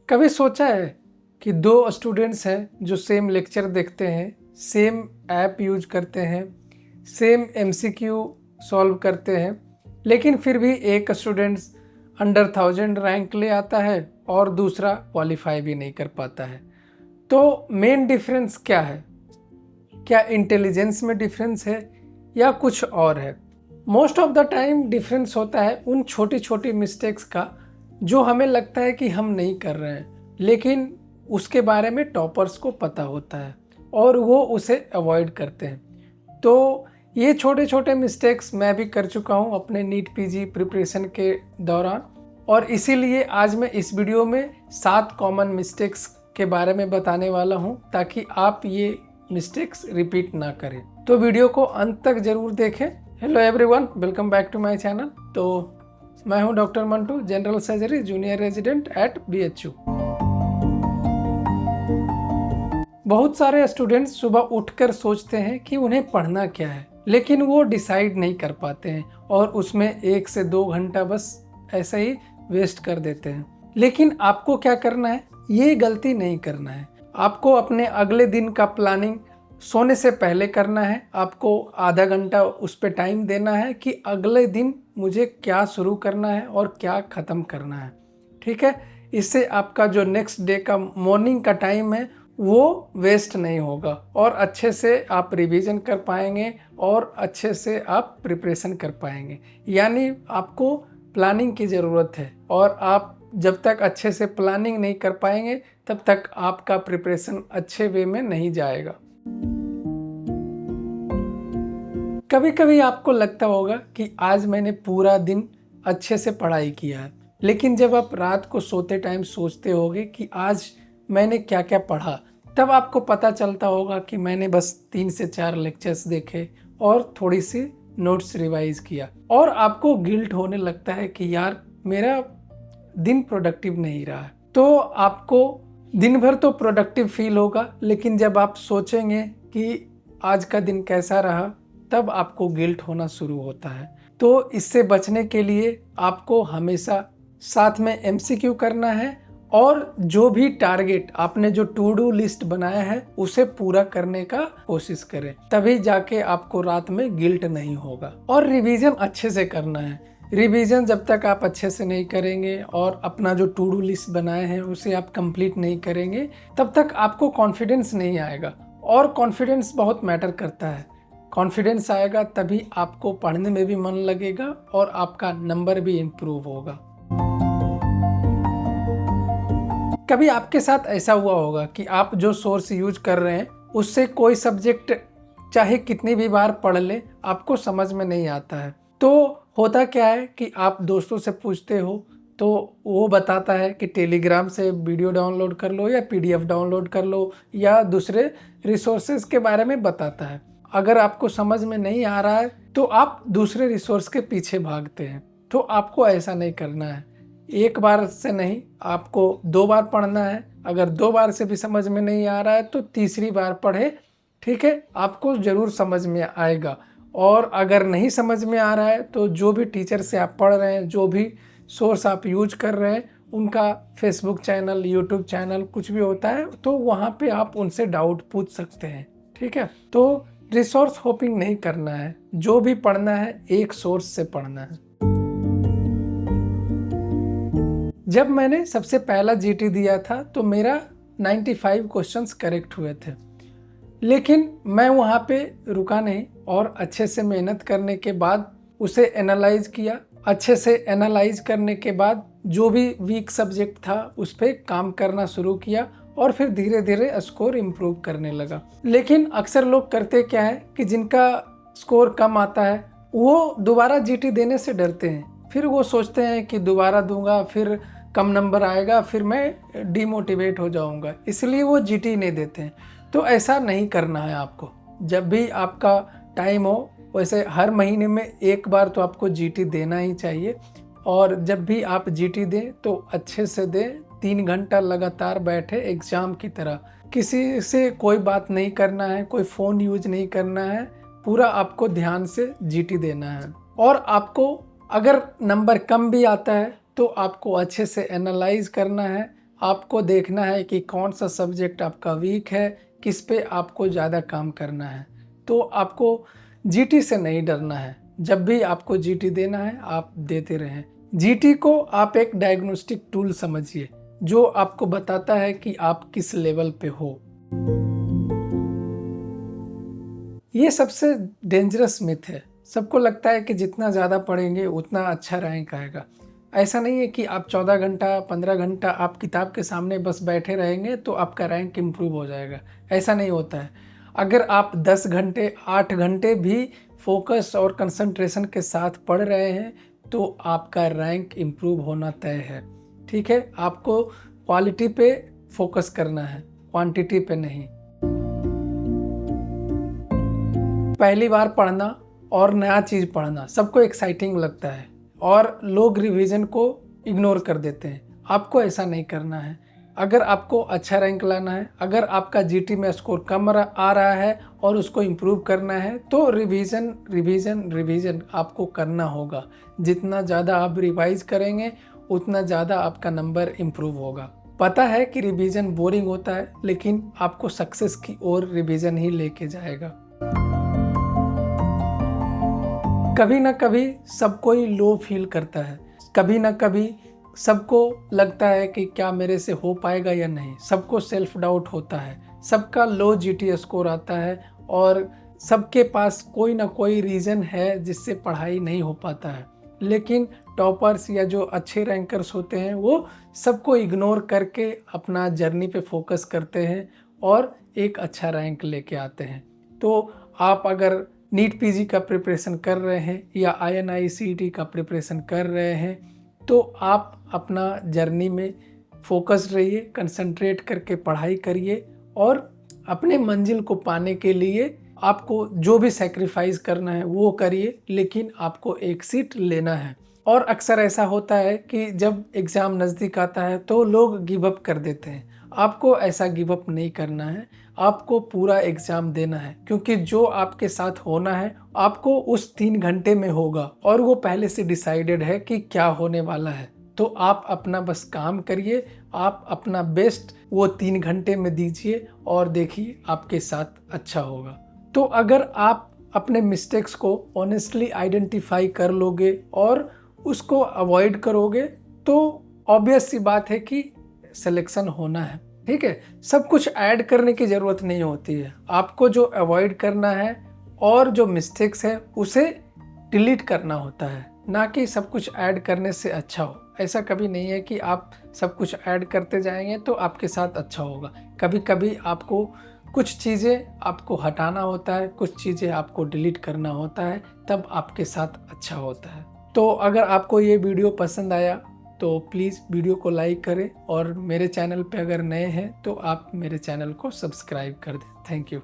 कभी सोचा है कि दो स्टूडेंट्स हैं जो सेम लेक्चर देखते हैं, सेम ऐप यूज करते हैं, सेम एमसीक्यू सॉल्व करते हैं, लेकिन फिर भी एक स्टूडेंट्स अंडर 1000 रैंक ले आता है और दूसरा क्वालिफाई भी नहीं कर पाता है। तो मेन डिफरेंस क्या है? क्या इंटेलिजेंस में डिफरेंस है या कुछ और है? Most of the time difference होता है उन छोटी छोटी मिस्टेक्स का जो हमें लगता है कि हम नहीं कर रहे हैं, लेकिन उसके बारे में टॉपर्स को पता होता है और वो उसे अवॉइड करते हैं। तो ये छोटे छोटे मिस्टेक्स मैं भी कर चुका हूँ अपने नीट पीजी प्रिपरेशन के दौरान, और इसीलिए आज मैं इस वीडियो में 7 कॉमन मिस्टेक्स के बारे में बताने वाला हूँ ताकि आप ये मिस्टेक्स रिपीट ना करें। तो वीडियो को अंत तक जरूर देखें। Hello everyone, welcome back to my channel. तो मैं हूं doctor Mantu, general surgery junior resident at BHU। बहुत सारे स्टूडेंट्स सुबह उठकर सोचते हैं कि उन्हें पढ़ना क्या है, लेकिन वो डिसाइड नहीं कर पाते हैं और उसमें 1 से 2 घंटा बस ऐसे ही वेस्ट कर देते हैं। लेकिन आपको क्या करना है? ये गलती नहीं करना है। आपको अपने अगले दिन का प्लानिंग सोने से पहले करना है। आपको आधा घंटा उस पर टाइम देना है कि अगले दिन मुझे क्या शुरू करना है और क्या ख़त्म करना है। ठीक है? इससे आपका जो नेक्स्ट डे का मॉर्निंग का टाइम है वो वेस्ट नहीं होगा और अच्छे से आप रिवीजन कर पाएंगे और अच्छे से आप प्रिपरेशन कर पाएंगे। यानी आपको प्लानिंग की ज़रूरत है, और आप जब तक अच्छे से प्लानिंग नहीं कर पाएंगे तब तक आपका प्रिपरेशन अच्छे वे में नहीं जाएगा। कभी कभी आपको लगता होगा कि आज मैंने पूरा दिन अच्छे से पढ़ाई किया है, लेकिन जब आप रात को सोते टाइम सोचते होगे कि आज मैंने क्या क्या पढ़ा, तब आपको पता चलता होगा कि मैंने बस 3 से 4 लेक्चर्स देखे और थोड़ी सी नोट्स रिवाइज किया, और आपको गिल्ट होने लगता है कि यार मेरा दिन प्रोडक्टिव नहीं रहा है। तो आपको दिन भर तो प्रोडक्टिव फील होगा, लेकिन जब आप सोचेंगे कि आज का दिन कैसा रहा, तब आपको गिल्ट होना शुरू होता है। तो इससे बचने के लिए आपको हमेशा साथ में MCQ करना है, और जो भी टारगेट आपने जो टू डू लिस्ट बनाया है उसे पूरा करने का कोशिश करें, तभी जाके आपको रात में गिल्ट नहीं होगा। और रिवीजन अच्छे से करना है। रिवीजन जब तक आप अच्छे से नहीं करेंगे और अपना जो टू डू लिस्ट बनाए हैं उसे आप कंप्लीट नहीं करेंगे, तब तक आपको कॉन्फिडेंस नहीं आएगा, और कॉन्फिडेंस बहुत मैटर करता है। कॉन्फिडेंस आएगा तभी आपको पढ़ने में भी मन लगेगा और आपका नंबर भी इम्प्रूव होगा। कभी आपके साथ ऐसा हुआ होगा कि आप जो सोर्स यूज कर रहे हैं उससे कोई सब्जेक्ट चाहे कितनी भी बार पढ़ ले आपको समझ में नहीं आता है। तो होता क्या है कि आप दोस्तों से पूछते हो तो वो बताता है कि टेलीग्राम से वीडियो डाउनलोड कर लो या PDF डाउनलोड कर लो, या दूसरे रिसोर्सेज के बारे में बताता है। अगर आपको समझ में नहीं आ रहा है तो आप दूसरे रिसोर्स के पीछे भागते हैं। तो आपको ऐसा नहीं करना है। एक बार से नहीं, आपको 2 बार पढ़ना है। अगर 2 बार से भी समझ में नहीं आ रहा है तो तीसरी बार पढ़े। ठीक है? आपको ज़रूर समझ में आएगा। और अगर नहीं समझ में आ रहा है तो जो भी टीचर से आप पढ़ रहे हैं, जो भी सोर्स आप यूज कर रहे हैं, उनका फेसबुक चैनल, यूट्यूब चैनल कुछ भी होता है, तो वहाँ पे आप उनसे डाउट पूछ सकते हैं। ठीक है? तो रिसोर्स होपिंग नहीं करना है। जो भी पढ़ना है एक सोर्स से पढ़ना है। जब मैंने सबसे पहला GT दिया था तो मेरा 95 क्वेश्चंस करेक्ट हुए थे, लेकिन मैं वहाँ पे रुका नहीं और अच्छे से मेहनत करने के बाद उसे एनालाइज किया। अच्छे से एनालाइज करने के बाद जो भी वीक सब्जेक्ट था उस पर काम करना शुरू किया और फिर धीरे धीरे स्कोर इम्प्रूव करने लगा। लेकिन अक्सर लोग करते क्या है कि जिनका स्कोर कम आता है वो दोबारा GT देने से डरते हैं। फिर वो सोचते हैं कि दोबारा दूंगा फिर कम नंबर आएगा, फिर मैं डिमोटिवेट हो जाऊंगा, इसलिए वो GT नहीं देते हैं। तो ऐसा नहीं करना है आपको। जब भी आपका टाइम हो, वैसे हर महीने में 1 बार तो आपको GT देना ही चाहिए, और जब भी आप GT दें तो अच्छे से दें। 3 घंटा लगातार बैठे एग्जाम की तरह। किसी से कोई बात नहीं करना है, कोई फ़ोन यूज नहीं करना है, पूरा आपको ध्यान से GT देना है। और आपको अगर नंबर कम भी आता है तो आपको अच्छे से एनालाइज करना है, आपको देखना है कि कौन सा सब्जेक्ट आपका वीक है, किस पे आपको ज़्यादा काम करना है। तो आपको जीटी से नहीं डरना है। जब भी आपको जीटी देना है आप देते रहें। जीटी को आप एक डायग्नोस्टिक टूल समझिए जो आपको बताता है कि आप किस लेवल पे हो। ये सबसे डेंजरस मिथ है। सबको लगता है कि जितना ज़्यादा पढ़ेंगे उतना अच्छा रैंक आएगा। ऐसा नहीं है कि आप 14 घंटा 15 घंटा आप किताब के सामने बस बैठे रहेंगे तो आपका रैंक इम्प्रूव हो जाएगा। ऐसा नहीं होता है। अगर आप 10 घंटे 8 घंटे भी फोकस और कंसंट्रेशन के साथ पढ़ रहे हैं तो आपका रैंक इम्प्रूव होना तय है। ठीक है, आपको क्वालिटी पे फोकस करना है, क्वांटिटी पे नहीं। पहली बार पढ़ना और नया चीज़ पढ़ना सबको एक्साइटिंग लगता है और लोग रिवीजन को इग्नोर कर देते हैं। आपको ऐसा नहीं करना है। अगर आपको अच्छा रैंक लाना है, अगर आपका जीटी में स्कोर कम आ रहा है और उसको इम्प्रूव करना है तो रिवीजन रिवीजन रिवीजन आपको करना होगा। जितना ज़्यादा आप रिवाइज करेंगे उतना ज़्यादा आपका नंबर इम्प्रूव होगा। पता है कि रिवीजन बोरिंग होता है लेकिन आपको सक्सेस की ओर रिवीजन ही लेके जाएगा। कभी ना कभी सब कोई लो फील करता है, कभी ना कभी सबको लगता है कि क्या मेरे से हो पाएगा या नहीं। सबको सेल्फ डाउट होता है, सबका लो जीटी स्कोर आता है और सबके पास कोई ना कोई रीज़न है जिससे पढ़ाई नहीं हो पाता है। लेकिन टॉपर्स या जो अच्छे रैंकर्स होते हैं वो सबको इग्नोर करके अपना जर्नी पे फोकस करते हैं और एक अच्छा रैंक लेके आते हैं। तो आप अगर नीट पीजी का प्रिपरेशन कर रहे हैं या INI-CET का प्रिपरेशन कर रहे हैं तो आप अपना जर्नी में फोकस्ड रहिए, कंसंट्रेट करके पढ़ाई करिए और अपने मंजिल को पाने के लिए आपको जो भी सैक्रिफाइस करना है वो करिए, लेकिन आपको एक सीट लेना है। और अक्सर ऐसा होता है कि जब एग्ज़ाम नज़दीक आता है तो लोग गिव अप कर देते हैं। आपको ऐसा गिव अप नहीं करना है, आपको पूरा एग्ज़ाम देना है क्योंकि जो आपके साथ होना है आपको उस 3 घंटे में होगा और वो पहले से डिसाइडेड है कि क्या होने वाला है। तो आप अपना बस काम करिए, आप अपना बेस्ट वो 3 घंटे में दीजिए और देखिए आपके साथ अच्छा होगा। तो अगर आप अपने मिस्टेक्स को ऑनेस्टली आइडेंटिफाई कर लोगे और उसको अवॉइड करोगे तो ऑब्वियस सी बात है कि सिलेक्शन होना है। ठीक है, सब कुछ ऐड करने की ज़रूरत नहीं होती है। आपको जो अवॉइड करना है और जो मिस्टेक्स है उसे डिलीट करना होता है, ना कि सब कुछ ऐड करने से अच्छा हो। ऐसा कभी नहीं है कि आप सब कुछ ऐड करते जाएंगे तो आपके साथ अच्छा होगा। कभी कभी आपको कुछ चीज़ें आपको हटाना होता है, कुछ चीज़ें आपको डिलीट करना होता है, तब आपके साथ अच्छा होता है। तो अगर आपको ये वीडियो पसंद आया तो प्लीज़ वीडियो को लाइक करें और मेरे चैनल पे अगर नए हैं तो आप मेरे चैनल को सब्सक्राइब कर दें। Thank you.